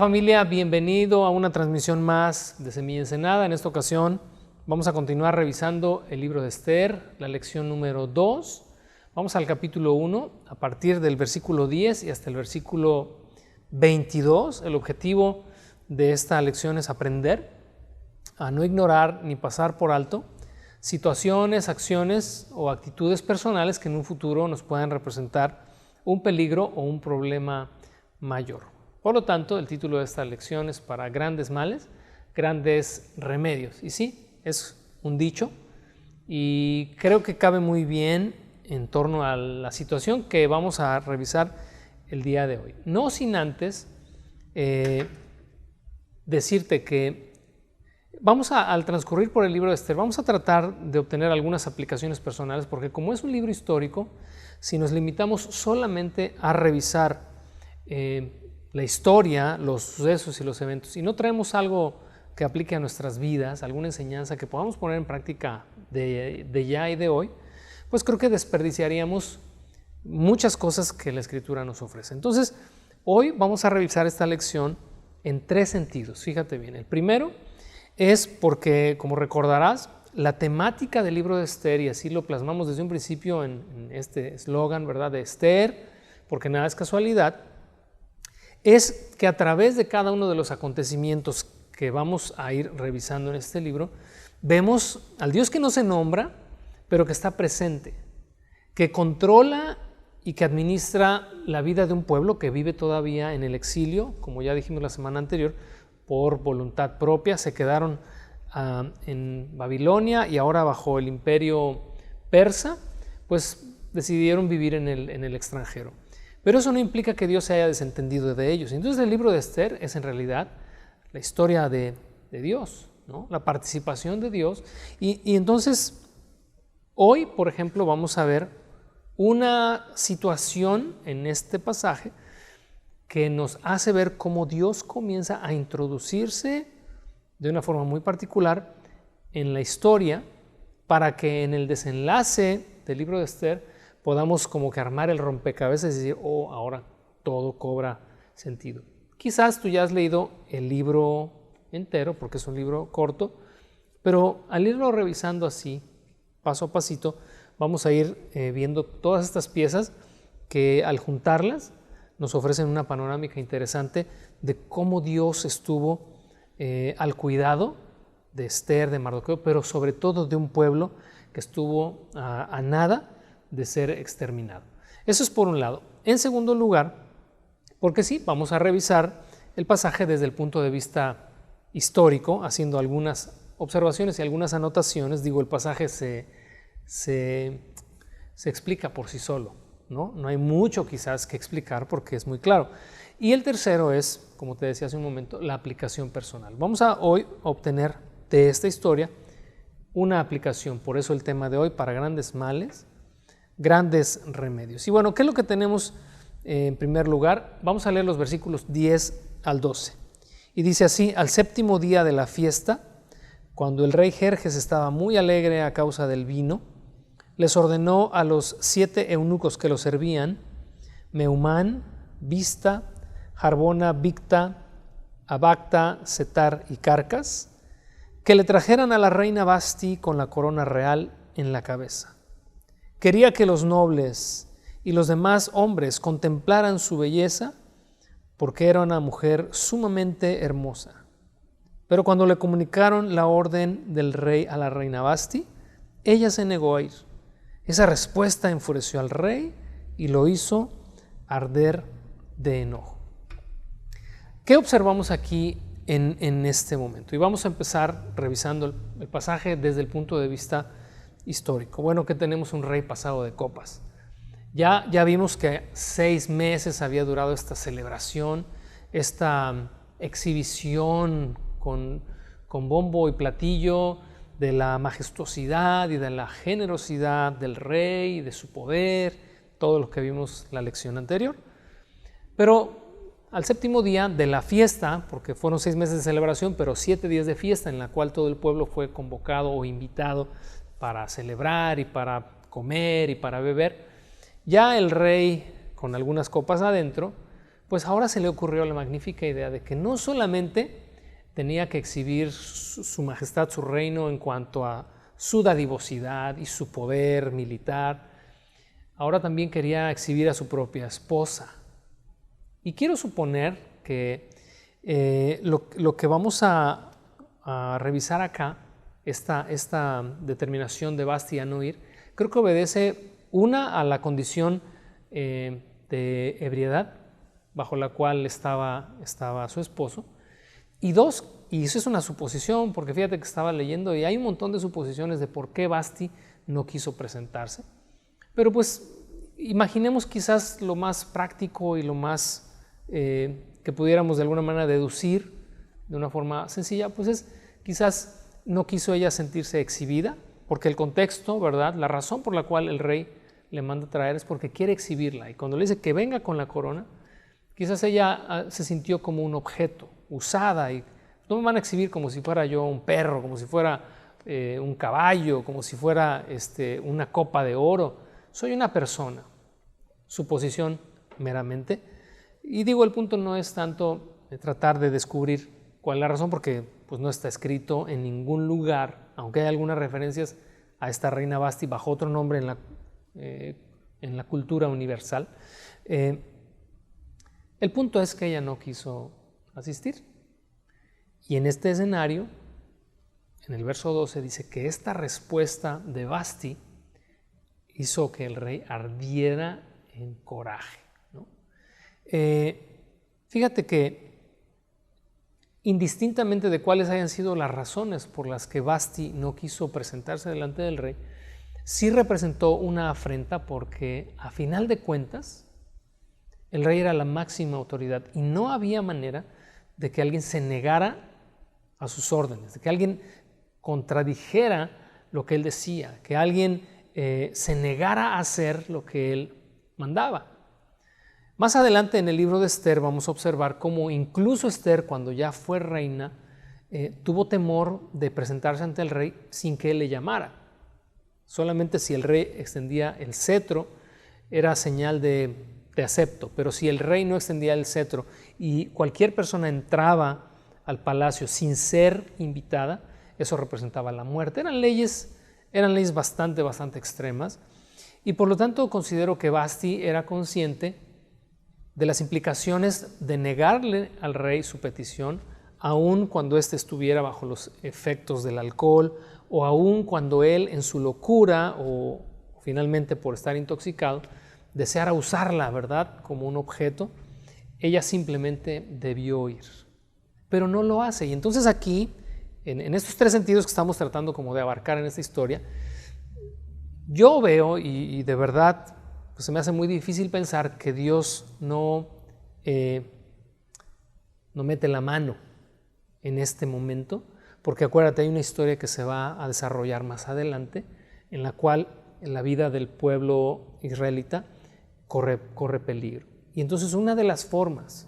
familia, bienvenido a una transmisión más de Semilla Ensenada. En esta ocasión vamos a continuar revisando el libro de Esther, la lección número 2. Vamos al capítulo 1, a partir del versículo 10 y hasta el versículo 22. El objetivo de esta lección es aprender a no ignorar ni pasar por alto situaciones, acciones o actitudes personales que en un futuro nos puedan representar un peligro o un problema mayor. Por lo tanto, el título de esta lección es para grandes males, grandes remedios. Y sí, es un dicho y creo que cabe muy bien en torno a la situación que vamos a revisar el día de hoy. No sin antes decirte que al transcurrir por el libro de Esther, vamos a tratar de obtener algunas aplicaciones personales, porque como es un libro histórico, si nos limitamos solamente a revisar la historia, los sucesos y los eventos, y no traemos algo que aplique a nuestras vidas, alguna enseñanza que podamos poner en práctica de ya y de hoy, pues creo que desperdiciaríamos muchas cosas que la Escritura nos ofrece. Entonces, hoy vamos a revisar esta lección en 3 sentidos. Fíjate bien. El primero es porque, como recordarás, la temática del libro de Esther, y así lo plasmamos desde un principio en este eslogan, ¿verdad?, de Esther, porque nada es casualidad, es que a través de cada uno de los acontecimientos que vamos a ir revisando en este libro, vemos al Dios que no se nombra, pero que está presente, que controla y que administra la vida de un pueblo que vive todavía en el exilio, como ya dijimos la semana anterior, por voluntad propia. Se quedaron en Babilonia y ahora bajo el imperio persa, pues decidieron vivir en el extranjero. Pero eso no implica que Dios se haya desentendido de ellos. Entonces el libro de Esther es en realidad la historia de Dios, ¿no? La participación de Dios. Y entonces hoy, por ejemplo, vamos a ver una situación en este pasaje que nos hace ver cómo Dios comienza a introducirse de una forma muy particular en la historia, para que en el desenlace del libro de Esther podamos como que armar el rompecabezas y decir, oh, ahora todo cobra sentido. Quizás tú ya has leído el libro entero, porque es un libro corto, pero al irlo revisando así, paso a pasito, vamos a ir viendo todas estas piezas que al juntarlas nos ofrecen una panorámica interesante de cómo Dios estuvo al cuidado de Esther, de Mardoqueo, pero sobre todo de un pueblo que estuvo a nada de ser exterminado. Eso es por un lado. En segundo lugar, porque sí, vamos a revisar el pasaje desde el punto de vista histórico, haciendo algunas observaciones y algunas anotaciones. Digo, el pasaje se explica por sí solo, ¿no? No hay mucho quizás que explicar porque es muy claro. Y el tercero es, como te decía hace un momento, la aplicación personal. Vamos a hoy obtener de esta historia una aplicación, por eso el tema de hoy, para grandes males, grandes remedios. Y bueno, ¿qué es lo que tenemos en primer lugar? Vamos a leer los versículos 10 al 12. Y dice así: al 7º día de la fiesta, cuando el rey Jerjes estaba muy alegre a causa del vino, les ordenó a los 7 eunucos que lo servían, Meumán, Bizta, Jarbona, Bigta, Abagta, Setar y Carcas, que le trajeran a la reina Vasti con la corona real en la cabeza. Quería que los nobles y los demás hombres contemplaran su belleza, porque era una mujer sumamente hermosa. Pero cuando le comunicaron la orden del rey a la reina Vasti, ella se negó a ir. Esa respuesta enfureció al rey y lo hizo arder de enojo. ¿Qué observamos aquí en este momento? Y vamos a empezar revisando el pasaje desde el punto de vista histórico. Bueno, que tenemos un rey pasado de copas. Ya vimos que 6 meses había durado esta celebración, esta exhibición con bombo y platillo de la majestuosidad y de la generosidad del rey y de su poder, todo lo que vimos la lección anterior. Pero al 7º día de la fiesta, porque fueron 6 meses de celebración, pero 7 días de fiesta en la cual todo el pueblo fue convocado o invitado para celebrar y para comer y para beber, ya el rey, con algunas copas adentro, pues ahora se le ocurrió la magnífica idea de que no solamente tenía que exhibir su majestad, su reino en cuanto a su dadivosidad y su poder militar, ahora también quería exhibir a su propia esposa. Y quiero suponer que lo que vamos a revisar acá, esta determinación de Vasti a no ir, creo que obedece a la condición de ebriedad bajo la cual estaba su esposo, y dos, y eso es una suposición, porque fíjate que estaba leyendo y hay un montón de suposiciones de por qué Vasti no quiso presentarse, pero pues imaginemos quizás lo más práctico y lo más que pudiéramos de alguna manera deducir de una forma sencilla, pues es quizás no quiso ella sentirse exhibida, porque el contexto, ¿verdad? La razón por la cual el rey le manda traer es porque quiere exhibirla, y cuando le dice que venga con la corona, quizás ella se sintió como un objeto, usada, y no me van a exhibir como si fuera yo un perro, como si fuera un caballo, como si fuera una copa de oro. Soy una persona, suposición meramente. Y digo, el punto no es tanto tratar de descubrir cuál es la razón, porque pues, no está escrito en ningún lugar, aunque hay algunas referencias a esta reina Vasti bajo otro nombre en la cultura universal. El punto es que ella no quiso asistir. Y en este escenario, en el verso 12, dice que esta respuesta de Vasti hizo que el rey ardiera en coraje, ¿no? Fíjate que indistintamente de cuáles hayan sido las razones por las que Vasti no quiso presentarse delante del rey, sí representó una afrenta, porque a final de cuentas el rey era la máxima autoridad y no había manera de que alguien se negara a sus órdenes, de que alguien contradijera lo que él decía, que alguien se negara a hacer lo que él mandaba. Más adelante en el libro de Esther vamos a observar cómo incluso Esther, cuando ya fue reina, tuvo temor de presentarse ante el rey sin que él le llamara. Solamente si el rey extendía el cetro era señal de acepto, pero si el rey no extendía el cetro y cualquier persona entraba al palacio sin ser invitada, eso representaba la muerte. Eran leyes bastante extremas, y por lo tanto considero que Vasti era consciente de las implicaciones de negarle al rey su petición, aun cuando éste estuviera bajo los efectos del alcohol, o aun cuando él en su locura o finalmente por estar intoxicado deseara usarla, ¿verdad?, como un objeto. Ella simplemente debió ir, pero no lo hace. Y entonces aquí, en estos tres sentidos que estamos tratando como de abarcar en esta historia, yo veo, y de verdad pues se me hace muy difícil pensar que Dios no mete la mano en este momento, porque acuérdate, hay una historia que se va a desarrollar más adelante, en la cual la vida del pueblo israelita corre peligro. Y entonces una de las formas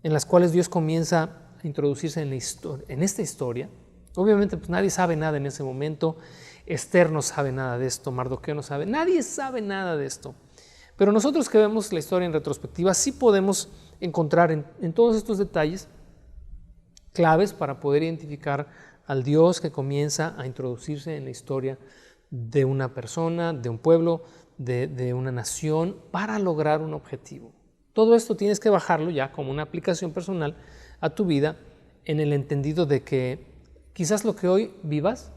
en las cuales Dios comienza a introducirse en esta historia, obviamente pues nadie sabe nada en ese momento, Esther no sabe nada de esto, Mardoqueo no sabe, nadie sabe nada de esto, pero nosotros que vemos la historia en retrospectiva sí podemos encontrar en todos estos detalles claves para poder identificar al Dios que comienza a introducirse en la historia de una persona, de un pueblo, de una nación, para lograr un objetivo. Todo esto tienes que bajarlo ya como una aplicación personal a tu vida, en el entendido de que quizás lo que hoy vivas,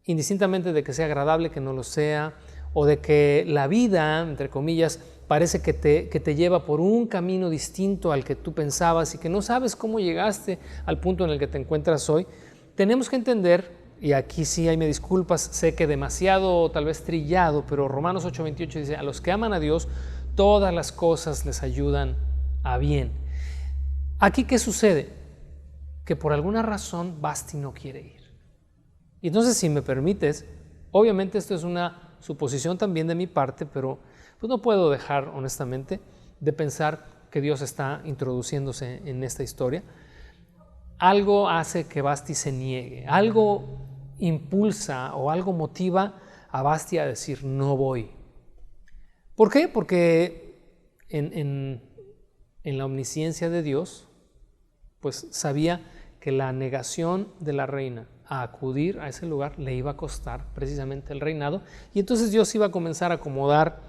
indistintamente de que sea agradable, que no lo sea, o de que la vida, entre comillas, parece que te lleva por un camino distinto al que tú pensabas y que no sabes cómo llegaste al punto en el que te encuentras hoy, tenemos que entender, y aquí sí me disculpas, sé que demasiado tal vez trillado, pero Romanos 8:28 dice: a los que aman a Dios, todas las cosas les ayudan a bien. Aquí, ¿qué sucede? Que por alguna razón Vasti no quiere ir. Y entonces, si me permites, obviamente esto es una suposición también de mi parte, pero pues no puedo dejar honestamente de pensar que Dios está introduciéndose en esta historia. Algo hace que Vasti se niegue, algo impulsa o algo motiva a Vasti a decir no voy. ¿Por qué? Porque en en la omnisciencia de Dios, pues sabía que la negación de la reina a acudir a ese lugar le iba a costar precisamente el reinado, y entonces Dios iba a comenzar a acomodar,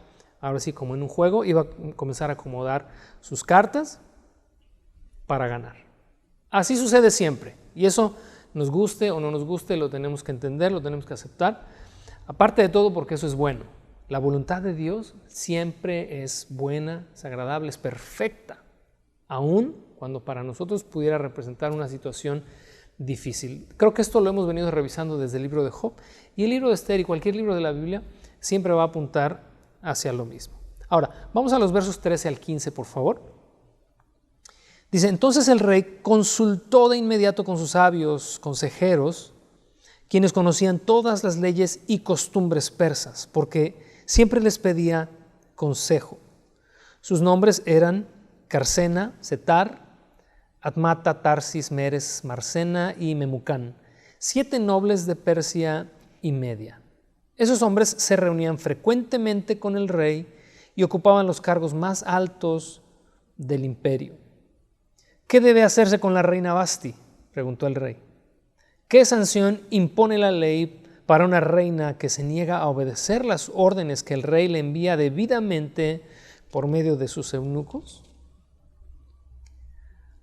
ahora sí como en un juego, iba a comenzar a acomodar sus cartas para ganar. Así sucede siempre, y eso, nos guste o no nos guste, lo tenemos que entender, lo tenemos que aceptar, aparte de todo porque eso es bueno. La voluntad de Dios siempre es buena, es agradable, es perfecta, aun cuando para nosotros pudiera representar una situación difícil. Creo que esto lo hemos venido revisando desde el libro de Job, y el libro de Esther y cualquier libro de la Biblia siempre va a apuntar hacia lo mismo. Ahora, vamos a los versos 13 al 15, por favor. Dice, entonces el rey consultó de inmediato con sus sabios consejeros, quienes conocían todas las leyes y costumbres persas, porque siempre les pedía consejo. Sus nombres eran Carsena, Setar, Admata, Tarsis, Meres, Marsena y Memucán, 7 nobles de Persia y Media. Esos hombres se reunían frecuentemente con el rey y ocupaban los cargos más altos del imperio. ¿Qué debe hacerse con la reina Vasti?, preguntó el rey. ¿Qué sanción impone la ley para una reina que se niega a obedecer las órdenes que el rey le envía debidamente por medio de sus eunucos?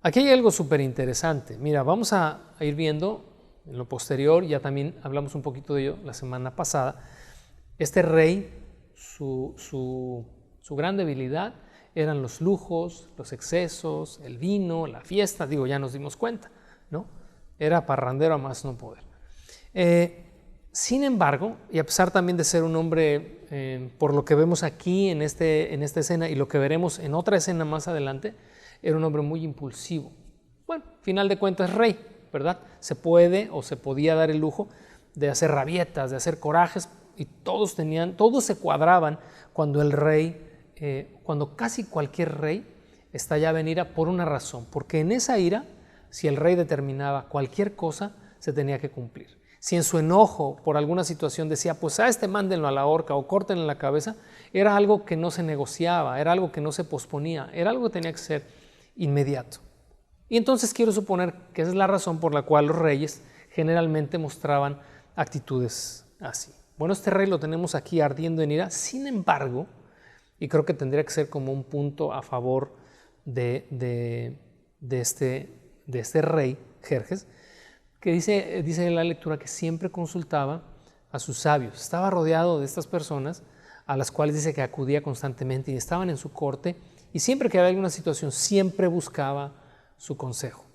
Aquí hay algo súper interesante. Mira, vamos a ir viendo en lo posterior, ya también hablamos un poquito de ello la semana pasada. Este rey, su gran debilidad eran los lujos, los excesos, el vino, la fiesta, digo, ya nos dimos cuenta, ¿no? Era parrandero a más no poder. Sin embargo, y a pesar también de ser un hombre, por lo que vemos aquí en esta escena y lo que veremos en otra escena más adelante, era un hombre muy impulsivo. Bueno, final de cuentas, rey, ¿verdad? Se puede o se podía dar el lujo de hacer rabietas, de hacer corajes, y todos se cuadraban cuando el rey, cuando casi cualquier rey estallaba en ira por una razón, porque en esa ira, si el rey determinaba cualquier cosa, se tenía que cumplir. Si en su enojo por alguna situación decía, pues a este mándenlo a la horca o córtenle la cabeza, era algo que no se negociaba, era algo que no se posponía, era algo que tenía que ser inmediato. Y entonces quiero suponer que esa es la razón por la cual los reyes generalmente mostraban actitudes así. Bueno, este rey lo tenemos aquí ardiendo en ira, sin embargo, y creo que tendría que ser como un punto a favor de este rey, Jerjes, que dice en la lectura que siempre consultaba a sus sabios. Estaba rodeado de estas personas a las cuales dice que acudía constantemente y estaban en su corte, y siempre que había alguna situación siempre buscaba su consejo.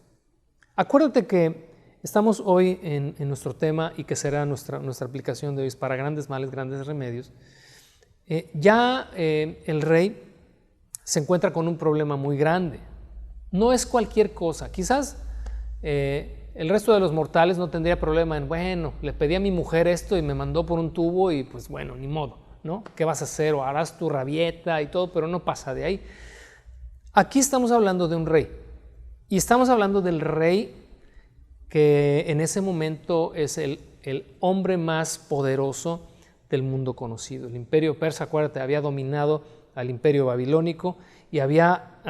Acuérdate que estamos hoy en nuestro tema, y que será nuestra aplicación de hoy, es para grandes males, grandes remedios. El rey se encuentra con un problema muy grande. No es cualquier cosa. Quizás el resto de los mortales no tendría problema en, bueno, le pedí a mi mujer esto y me mandó por un tubo y pues bueno, ni modo, ¿no? ¿Qué vas a hacer? O harás tu rabieta y todo, pero no pasa de ahí. Aquí estamos hablando de un rey, y estamos hablando del rey que en ese momento es el hombre más poderoso del mundo conocido. El imperio persa, acuérdate, había dominado al imperio babilónico y había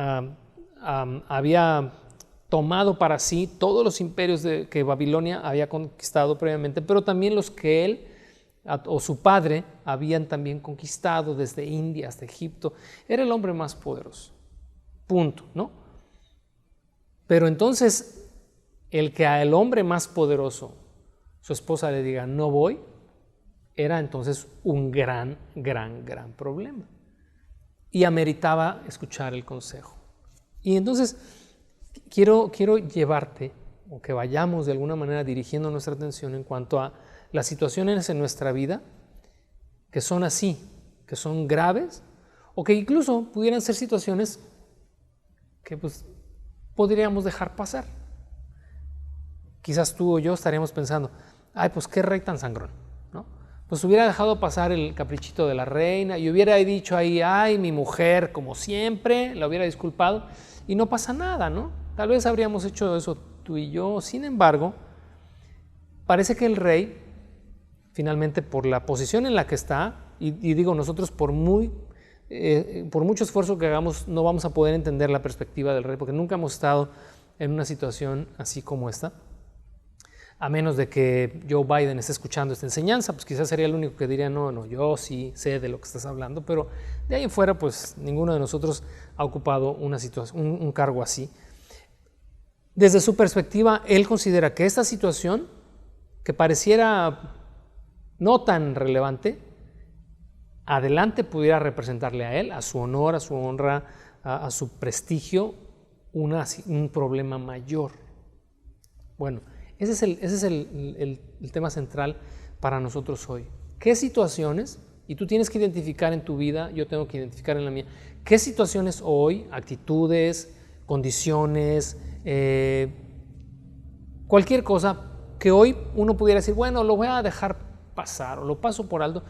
tomado para sí todos los imperios que Babilonia había conquistado previamente, pero también los que él o su padre habían también conquistado desde India hasta Egipto. Era el hombre más poderoso, punto, ¿no? Pero entonces, el que al hombre más poderoso su esposa le diga no voy, era entonces un gran problema, y ameritaba escuchar el consejo. Y entonces quiero llevarte, o que vayamos de alguna manera dirigiendo nuestra atención en cuanto a las situaciones en nuestra vida que son así, que son graves, o que incluso pudieran ser situaciones que pues podríamos dejar pasar. Quizás tú o yo estaríamos pensando, ay, pues qué rey tan sangrón, ¿no? Pues hubiera dejado pasar el caprichito de la reina y hubiera dicho ahí, ay, mi mujer, como siempre, la hubiera disculpado y no pasa nada, ¿no? Tal vez habríamos hecho eso tú y yo. Sin embargo, parece que el rey, finalmente por la posición en la que está, y digo nosotros por muy por mucho esfuerzo que hagamos, no vamos a poder entender la perspectiva del rey, porque nunca hemos estado en una situación así como esta. A menos de que Joe Biden esté escuchando esta enseñanza, pues quizás sería el único que diría, no, yo sí sé de lo que estás hablando, pero de ahí en fuera, pues ninguno de nosotros ha ocupado una situación, un cargo así. Desde su perspectiva, él considera que esta situación, que pareciera no tan relevante, adelante pudiera representarle a él, a su honor, a su honra, a su prestigio, un problema mayor. Bueno, ese es el tema central para nosotros hoy. ¿Qué situaciones, y tú tienes que identificar en tu vida, yo tengo que identificar en la mía, qué situaciones hoy, actitudes, condiciones, cualquier cosa que hoy uno pudiera decir, bueno, lo voy a dejar pasar o lo paso por alto?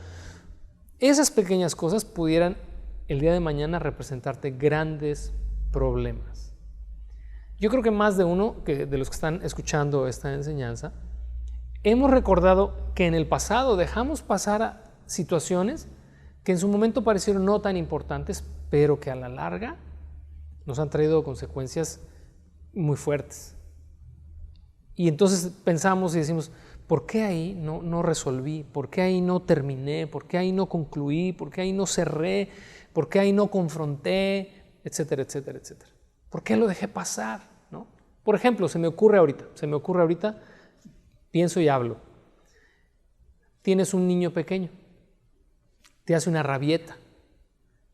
Esas pequeñas cosas pudieran el día de mañana representarte grandes problemas. Yo creo que más de uno de los que están escuchando esta enseñanza hemos recordado que en el pasado dejamos pasar a situaciones que en su momento parecieron no tan importantes, pero que a la larga nos han traído consecuencias muy fuertes. Y entonces pensamos y decimos, ¿por qué ahí no resolví? ¿Por qué ahí no terminé? ¿Por qué ahí no concluí? ¿Por qué ahí no cerré? ¿Por qué ahí no confronté? Etcétera, etcétera, etcétera. ¿Por qué lo dejé pasar? ¿No? Por ejemplo, se me ocurre ahorita, pienso y hablo. Tienes un niño pequeño, te hace una rabieta.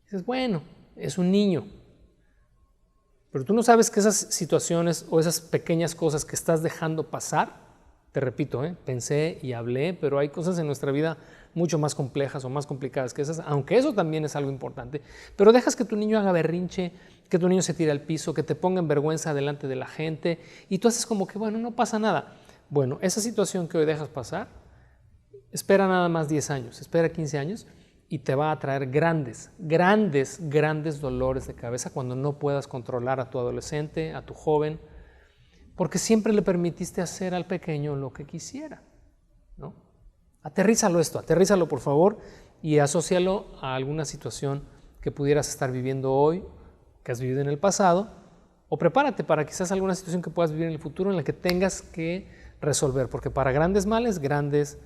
Dices, bueno, es un niño. Pero tú no sabes que esas situaciones o esas pequeñas cosas que estás dejando pasar, te repito, pensé y hablé, pero hay cosas en nuestra vida mucho más complejas o más complicadas que esas, aunque eso también es algo importante. Pero dejas que tu niño haga berrinche, que tu niño se tire al piso, que te ponga en vergüenza delante de la gente y tú haces como que, bueno, no pasa nada. Bueno, esa situación que hoy dejas pasar, espera nada más 10 años, espera 15 años y te va a traer grandes dolores de cabeza cuando no puedas controlar a tu adolescente, a tu joven, porque siempre le permitiste hacer al pequeño lo que quisiera, ¿no? Aterrízalo por favor y asócialo a alguna situación que pudieras estar viviendo hoy, que has vivido en el pasado, o prepárate para quizás alguna situación que puedas vivir en el futuro en la que tengas que resolver, porque para grandes males, grandes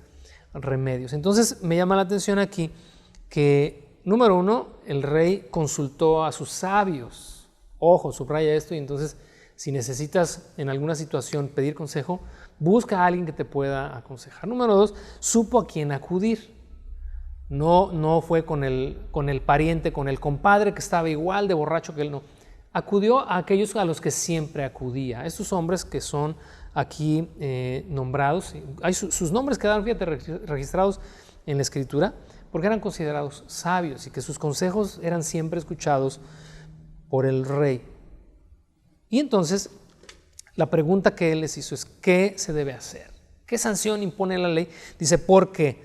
remedios. Entonces me llama la atención aquí que, número uno, el rey consultó a sus sabios. Ojo, subraya esto, y entonces si necesitas en alguna situación pedir consejo, busca a alguien que te pueda aconsejar. Número dos, supo a quién acudir. No fue con el pariente, con el compadre que estaba igual de borracho que él, no. Acudió a aquellos a los que siempre acudía. Estos hombres que son aquí nombrados, sus nombres quedaron, fíjate, registrados en la Escritura, porque eran considerados sabios y que sus consejos eran siempre escuchados por el rey. Y entonces, la pregunta que él les hizo es, ¿qué se debe hacer? ¿Qué sanción impone la ley? Dice, porque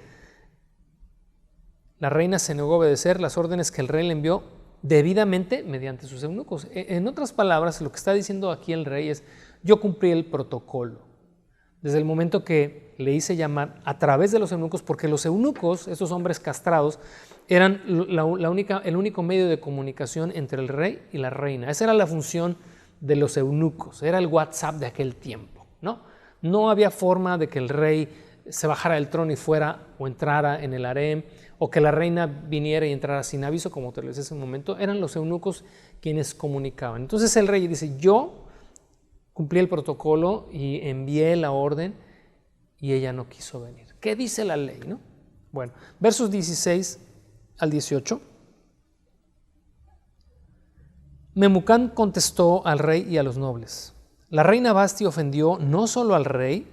la reina se negó a obedecer las órdenes que el rey le envió debidamente mediante sus eunucos. En otras palabras, lo que está diciendo aquí el rey es, yo cumplí el protocolo. Desde el momento que le hice llamar a través de los eunucos, porque los eunucos, esos hombres castrados, eran el único medio de comunicación entre el rey y la reina. Esa era la función de los eunucos, era el WhatsApp de aquel tiempo, ¿no? No había forma de que el rey se bajara del trono y fuera o entrara en el harem, o que la reina viniera y entrara sin aviso, como te lo decía hace un momento. Eran los eunucos quienes comunicaban. Entonces el rey dice, yo cumplí el protocolo y envié la orden y ella no quiso venir. ¿Qué dice la ley, no? Bueno, versos 16 al 18. Memucán contestó al rey y a los nobles. La reina Vasti ofendió no solo al rey,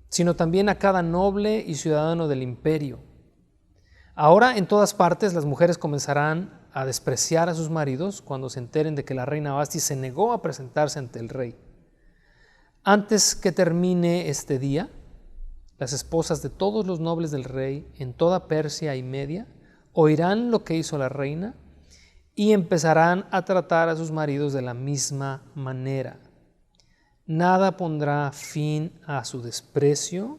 sino también a cada noble y ciudadano del imperio. Ahora en todas partes las mujeres comenzarán a despreciar a sus maridos cuando se enteren de que la reina Vasti se negó a presentarse ante el rey. Antes que termine este día, las esposas de todos los nobles del rey en toda Persia y Media oirán lo que hizo la reina y empezarán a tratar a sus maridos de la misma manera. Nada pondrá fin a su desprecio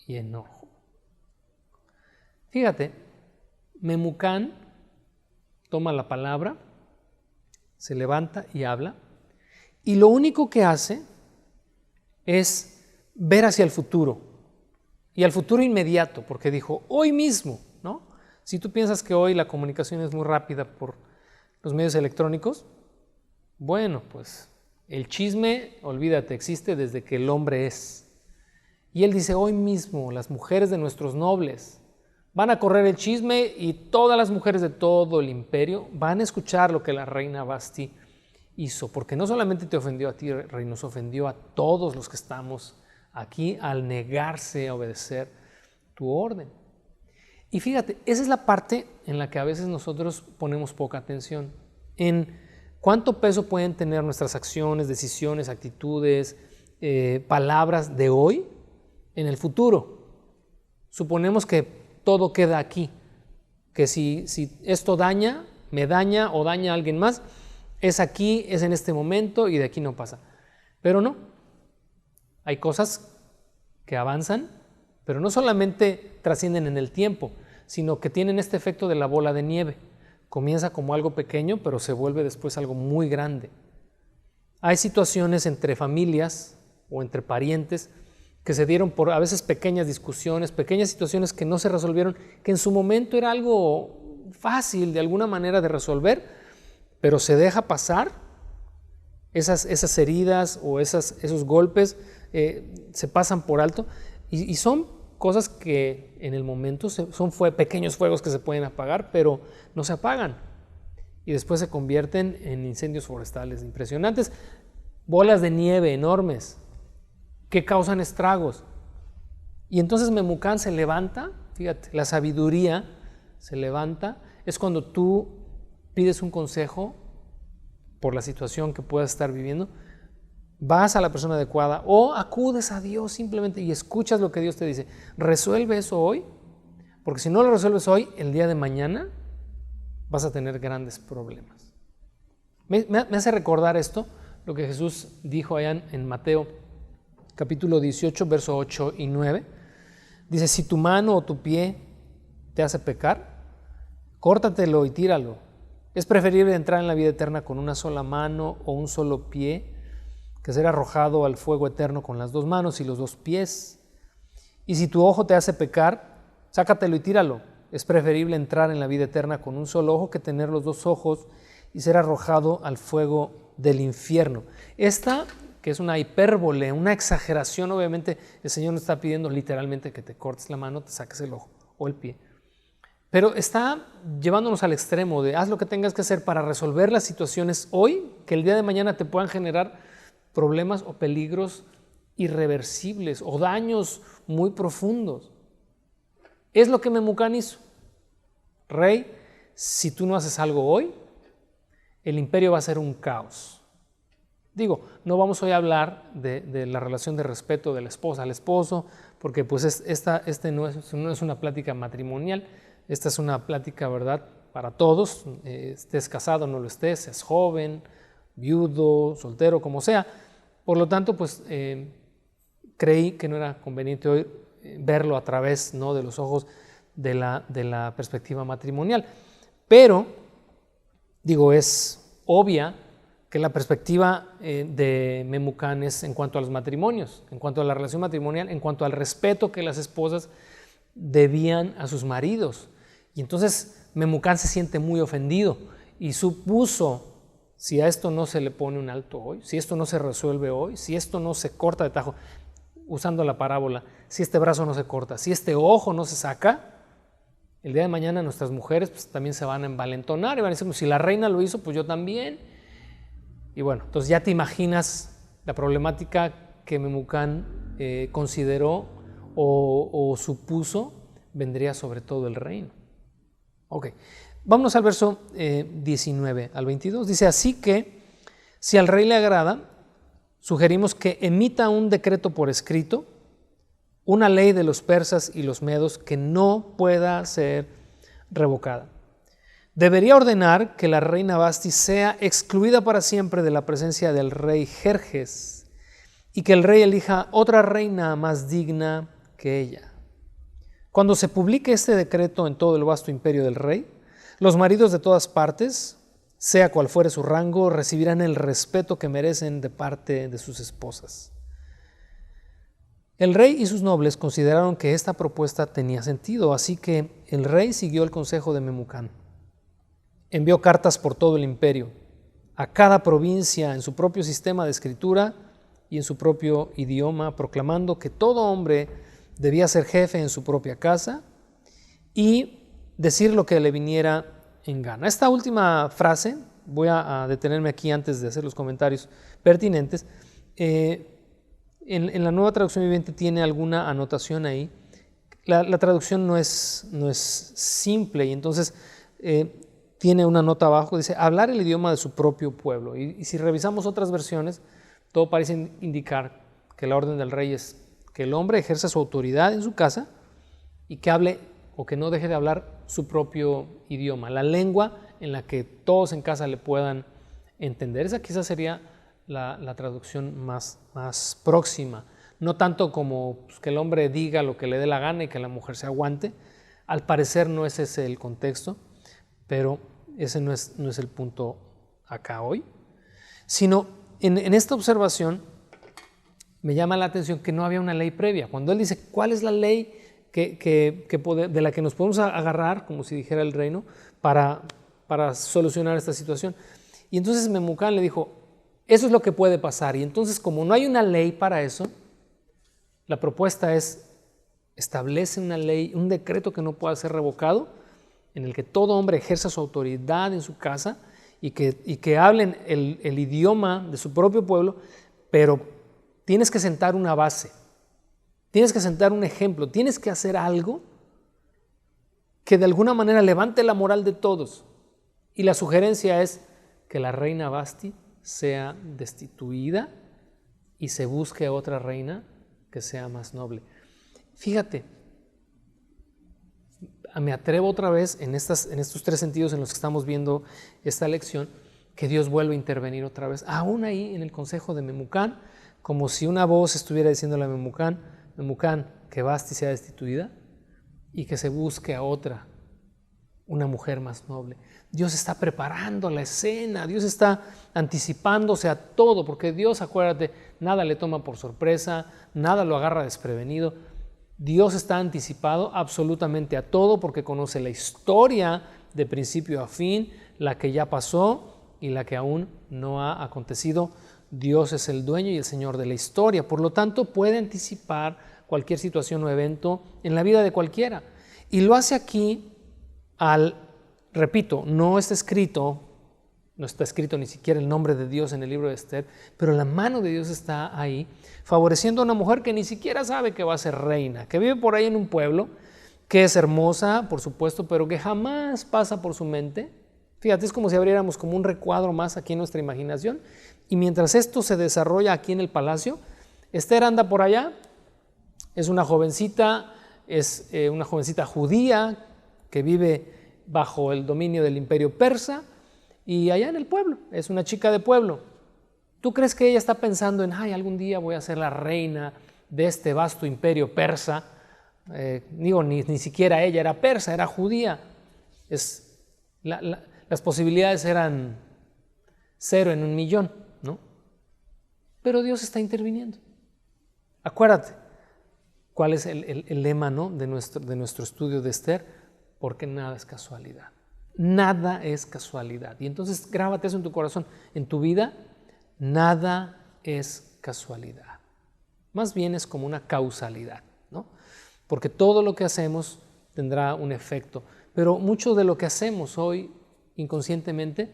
y enojo. Fíjate, Memucán toma la palabra, se levanta y habla, y lo único que hace es ver hacia el futuro, y al futuro inmediato, porque dijo, hoy mismo, ¿no? Si tú piensas que hoy la comunicación es muy rápida por los medios electrónicos, bueno, pues el chisme, olvídate, existe desde que el hombre es. Y él dice, hoy mismo las mujeres de nuestros nobles van a correr el chisme y todas las mujeres de todo el imperio van a escuchar lo que la reina Vasti hizo, porque no solamente te ofendió a ti, rey, nos ofendió a todos los que estamos aquí al negarse a obedecer tu orden. Y fíjate, esa es la parte en la que a veces nosotros ponemos poca atención, en cuánto peso pueden tener nuestras acciones, decisiones, actitudes, palabras de hoy en el futuro. Suponemos que todo queda aquí, que si esto daña, me daña o daña a alguien más, es aquí, es en este momento y de aquí no pasa. Pero no, hay cosas que avanzan, pero no solamente trascienden en el tiempo, sino que tienen este efecto de la bola de nieve. Comienza como algo pequeño, pero se vuelve después algo muy grande. Hay situaciones entre familias o entre parientes que se dieron por a veces pequeñas discusiones, pequeñas situaciones que no se resolvieron, que en su momento era algo fácil de alguna manera de resolver, pero se deja pasar esas heridas o esos golpes, se pasan por alto y son cosas que en el momento son pequeños fuegos que se pueden apagar, pero no se apagan y después se convierten en incendios forestales impresionantes, bolas de nieve enormes que causan estragos. Y entonces Memucán se levanta, fíjate, la sabiduría se levanta, es cuando tú pides un consejo por la situación que puedas estar viviendo, vas a la persona adecuada o acudes a Dios simplemente y escuchas lo que Dios te dice. Resuelve eso hoy, porque si no lo resuelves hoy, el día de mañana vas a tener grandes problemas. Me hace recordar esto, lo que Jesús dijo allá en Mateo capítulo 18, verso 8 y 9. Dice, si tu mano o tu pie te hace pecar, córtatelo y tíralo. Es preferible entrar en la vida eterna con una sola mano o un solo pie que ser arrojado al fuego eterno con las dos manos y los dos pies. Y si tu ojo te hace pecar, sácatelo y tíralo. Es preferible entrar en la vida eterna con un solo ojo que tener los dos ojos y ser arrojado al fuego del infierno. Esta, que es una hipérbole, una exageración, obviamente el Señor no está pidiendo literalmente que te cortes la mano, te saques el ojo o el pie. Pero está llevándonos al extremo de haz lo que tengas que hacer para resolver las situaciones hoy, que el día de mañana te puedan generar problemas o peligros irreversibles o daños muy profundos. Es lo que Memucán hizo. Rey, si tú no haces algo hoy, el imperio va a ser un caos. Digo, no vamos hoy a hablar de la relación de respeto de la esposa al esposo, porque pues no es una plática matrimonial, esta es una plática, ¿verdad?, para todos, estés casado o no lo estés, seas joven, viudo, soltero, como sea. Por lo tanto, pues creí que no era conveniente hoy verlo a través, ¿no?, de los ojos de la perspectiva matrimonial. Pero, digo, es obvia que la perspectiva de Memucán es en cuanto a los matrimonios, en cuanto a la relación matrimonial, en cuanto al respeto que las esposas debían a sus maridos. Y entonces Memucán se siente muy ofendido y supuso, si a esto no se le pone un alto hoy, si esto no se resuelve hoy, si esto no se corta de tajo, usando la parábola, si este brazo no se corta, si este ojo no se saca, el día de mañana nuestras mujeres pues, también se van a envalentonar y van a decir, si la reina lo hizo, pues yo también. Y bueno, entonces ya te imaginas la problemática que Memucán consideró o supuso vendría sobre todo el reino. Ok, vámonos al verso 19 al 22. Dice, así que si al rey le agrada, sugerimos que emita un decreto por escrito, una ley de los persas y los medos que no pueda ser revocada. Debería ordenar que la reina Vasti sea excluida para siempre de la presencia del rey Jerjes y que el rey elija otra reina más digna que ella. Cuando se publique este decreto en todo el vasto imperio del rey, Los maridos de todas partes, sea cual fuere su rango, recibirán el respeto que merecen de parte de sus esposas. El rey y sus nobles consideraron que esta propuesta tenía sentido, así que el rey siguió el consejo de Memucán. Envió cartas por todo el imperio, a cada provincia en su propio sistema de escritura y en su propio idioma, proclamando que todo hombre debía ser jefe en su propia casa y decir lo que le viniera en gana. Esta última frase, voy a detenerme aquí antes de hacer los comentarios pertinentes. En la Nueva Traducción Viviente tiene alguna anotación ahí. La traducción no es simple y entonces tiene una nota abajo, dice hablar el idioma de su propio pueblo. Y si revisamos otras versiones, todo parece indicar que la orden del rey es que el hombre ejerza su autoridad en su casa y que hable o que no deje de hablar su propio idioma, la lengua en la que todos en casa le puedan entender. Esa quizás sería la traducción más próxima. No tanto como pues, que el hombre diga lo que le dé la gana y que la mujer se aguante. Al parecer no es ese el contexto, pero ese no es el punto acá hoy. Sino en esta observación me llama la atención que no había una ley previa. Cuando él dice, ¿cuál es la ley de la que nos podemos agarrar, como si dijera el reino, para solucionar esta situación? Y entonces Memucán le dijo, eso es lo que puede pasar. Y entonces, como no hay una ley para eso, la propuesta es, establece una ley, un decreto que no pueda ser revocado, en el que todo hombre ejerza su autoridad en su casa y que hablen el idioma de su propio pueblo, pero tienes que sentar una base. Tienes que sentar un ejemplo, tienes que hacer algo que de alguna manera levante la moral de todos. Y la sugerencia es que la reina Vasti sea destituida y se busque a otra reina que sea más noble. Fíjate, me atrevo otra vez en estos tres sentidos en los que estamos viendo esta lección, que Dios vuelve a intervenir otra vez, aún ahí en el consejo de Memucán, como si una voz estuviera diciéndole a Memucán, que Vasti sea destituida y que se busque a otra, una mujer más noble. Dios está preparando la escena, Dios está anticipándose a todo, porque Dios, acuérdate, nada le toma por sorpresa, nada lo agarra desprevenido. Dios está anticipado absolutamente a todo porque conoce la historia de principio a fin, la que ya pasó y la que aún no ha acontecido. Dios es el dueño y el Señor de la historia, por lo tanto puede anticipar cualquier situación o evento en la vida de cualquiera. Y lo hace aquí repito, no está escrito ni siquiera el nombre de Dios en el libro de Esther, pero la mano de Dios está ahí, favoreciendo a una mujer que ni siquiera sabe que va a ser reina, que vive por ahí en un pueblo, que es hermosa, por supuesto, pero que jamás pasa por su mente. Fíjate, es como si abriéramos como un recuadro más aquí en nuestra imaginación, y mientras esto se desarrolla aquí en el palacio, Esther anda por allá, es una jovencita judía que vive bajo el dominio del imperio persa, y allá en el pueblo, es una chica de pueblo. ¿Tú crees que ella está pensando en, algún día voy a ser la reina de este vasto imperio persa? Ni siquiera ella era persa, era judía. Las posibilidades eran 0 en 1,000,000, ¿no? Pero Dios está interviniendo. Acuérdate, ¿cuál es el lema, ¿no? de nuestro estudio de Esther? Porque nada es casualidad. Nada es casualidad. Y entonces grábate eso en tu corazón. En tu vida, nada es casualidad. Más bien es como una causalidad, ¿no? Porque todo lo que hacemos tendrá un efecto. Pero mucho de lo que hacemos hoy inconscientemente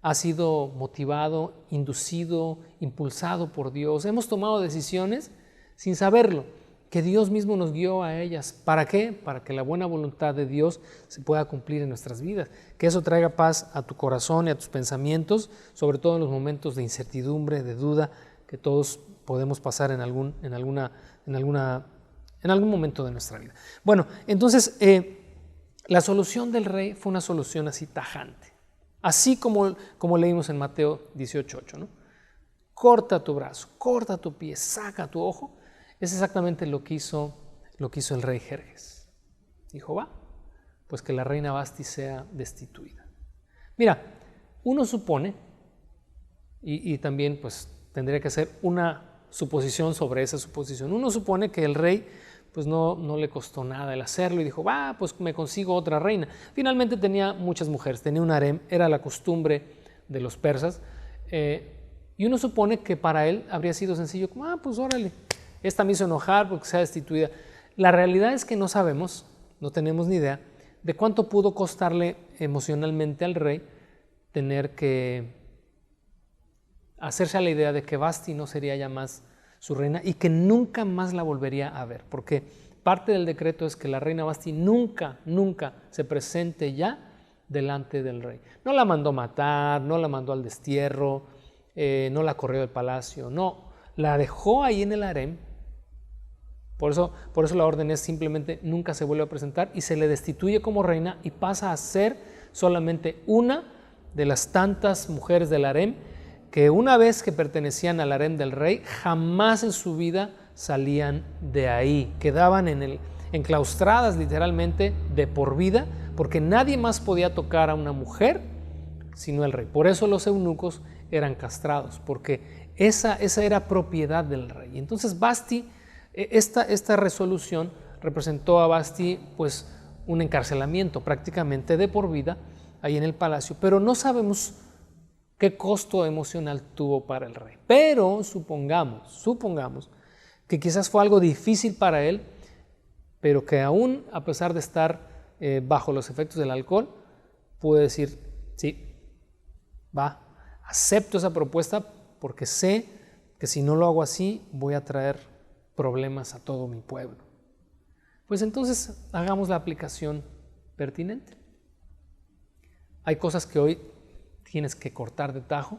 ha sido motivado, inducido, impulsado por Dios. Hemos tomado decisiones sin saberlo, que Dios mismo nos guió a ellas. ¿Para qué? Para que la buena voluntad de Dios se pueda cumplir en nuestras vidas. Que eso traiga paz a tu corazón y a tus pensamientos, sobre todo en los momentos de incertidumbre, de duda, que todos podemos pasar en algún momento de nuestra vida. Bueno, entonces la solución del rey fue una solución así tajante. Así como leímos en Mateo 18:8, ¿no? Corta tu brazo, corta tu pie, saca tu ojo. Es exactamente lo que hizo el rey Jerjes. Dijo, va, pues que la reina Vasti sea destituida. Mira, uno supone, y también pues tendría que hacer una suposición sobre esa suposición, uno supone que el rey pues no le costó nada el hacerlo y dijo, va, pues me consigo otra reina. Finalmente tenía muchas mujeres, tenía un harem, era la costumbre de los persas, y uno supone que para él habría sido sencillo, como, pues órale, esta me hizo enojar porque sea destituida. La realidad es que no sabemos, no tenemos ni idea de cuánto pudo costarle emocionalmente al rey tener que hacerse a la idea de que Vasti no sería ya más su reina y que nunca más la volvería a ver, porque parte del decreto es que la reina Vasti nunca se presente ya delante del rey. No la mandó matar, no la mandó al destierro, no la corrió del palacio, no, la dejó ahí en el harem. Por eso la orden es simplemente nunca se vuelve a presentar y se le destituye como reina y pasa a ser solamente una de las tantas mujeres del harem que una vez que pertenecían al harem del rey, jamás en su vida salían de ahí, quedaban enclaustradas literalmente de por vida, porque nadie más podía tocar a una mujer sino el rey. Por eso los eunucos eran castrados, porque esa era propiedad del rey. Entonces Vasti, esta resolución representó a Vasti pues un encarcelamiento prácticamente de por vida ahí en el palacio, pero no sabemos qué costo emocional tuvo para el rey. Pero supongamos que quizás fue algo difícil para él, pero que aún a pesar de estar bajo los efectos del alcohol, pudo decir, sí, acepto esa propuesta porque sé que si no lo hago así voy a traer problemas a todo mi pueblo. Pues entonces hagamos la aplicación pertinente. Hay cosas que hoy tienes que cortar de tajo,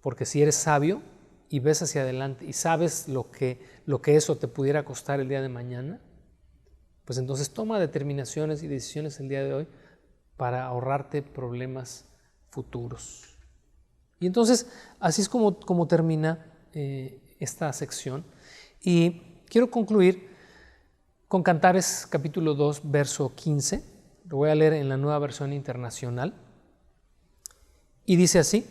porque si eres sabio y ves hacia adelante y sabes lo que eso te pudiera costar el día de mañana, pues entonces toma determinaciones y decisiones el día de hoy para ahorrarte problemas futuros. Y entonces así es como termina esta sección, y quiero concluir con Cantares capítulo 2 verso 15. Lo voy a leer en la Nueva Versión Internacional. Y dice así: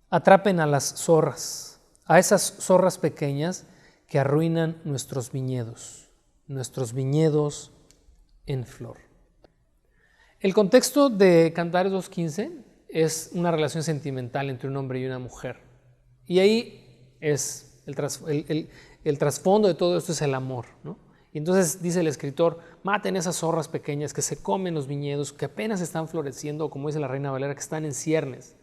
atrapen a las zorras, a esas zorras pequeñas que arruinan nuestros viñedos en flor. El contexto de Cantares 2.15 es una relación sentimental entre un hombre y una mujer. Y ahí es el trasfondo de todo esto es el amor, ¿no? Y entonces dice el escritor, maten esas zorras pequeñas que se comen los viñedos, que apenas están floreciendo, como dice la Reina Valera, que están en ciernes.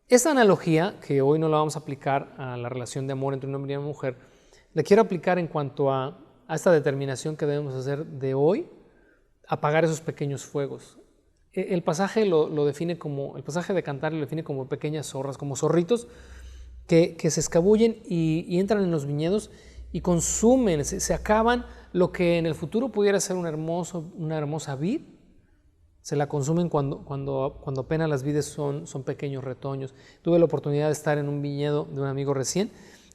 Esta analogía, que hoy no la vamos a aplicar a la relación de amor entre un hombre y una mujer, la quiero aplicar en cuanto a esta determinación que debemos hacer de hoy, apagar esos pequeños fuegos. El pasaje lo define como, el pasaje de Cantar lo define como pequeñas zorras, como zorritos que se escabullen y entran en los viñedos y consumen, se acaban lo que en el futuro pudiera ser una hermosa vid. Se la consumen cuando apenas las vides son pequeños retoños. Tuve la oportunidad de estar en un viñedo de un amigo recién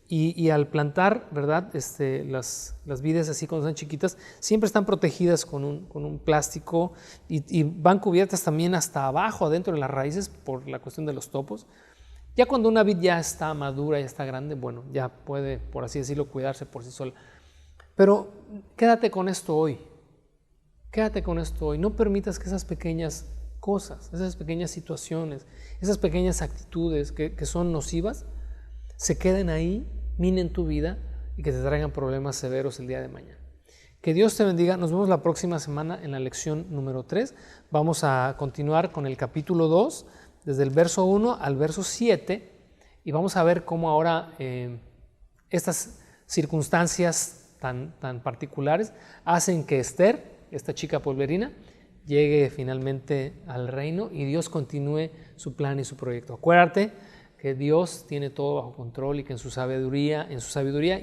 y al plantar, ¿verdad? Las vides así cuando están chiquitas siempre están protegidas con un plástico y van cubiertas también hasta abajo, adentro de las raíces por la cuestión de los topos. Ya cuando una vid ya está madura, ya está grande, bueno, ya puede, por así decirlo, cuidarse por sí sola. Pero quédate con esto hoy. Quédate con esto hoy. No permitas que esas pequeñas cosas, esas pequeñas situaciones, esas pequeñas actitudes que son nocivas, se queden ahí, minen tu vida y que te traigan problemas severos el día de mañana. Que Dios te bendiga. Nos vemos la próxima semana en la lección número 3. Vamos a continuar con el capítulo 2, desde el verso 1 al verso 7, y vamos a ver cómo ahora estas circunstancias tan particulares hacen que Esther, esta chica pueblerina, llegue finalmente al reino y Dios continúe su plan y su proyecto. Acuérdate que Dios tiene todo bajo control y que en su sabiduría y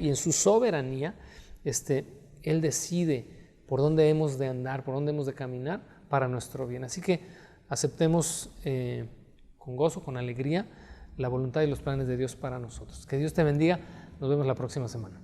en su soberanía, Él decide por dónde hemos de andar, por dónde hemos de caminar para nuestro bien. Así que aceptemos con gozo, con alegría, la voluntad y los planes de Dios para nosotros. Que Dios te bendiga. Nos vemos la próxima semana.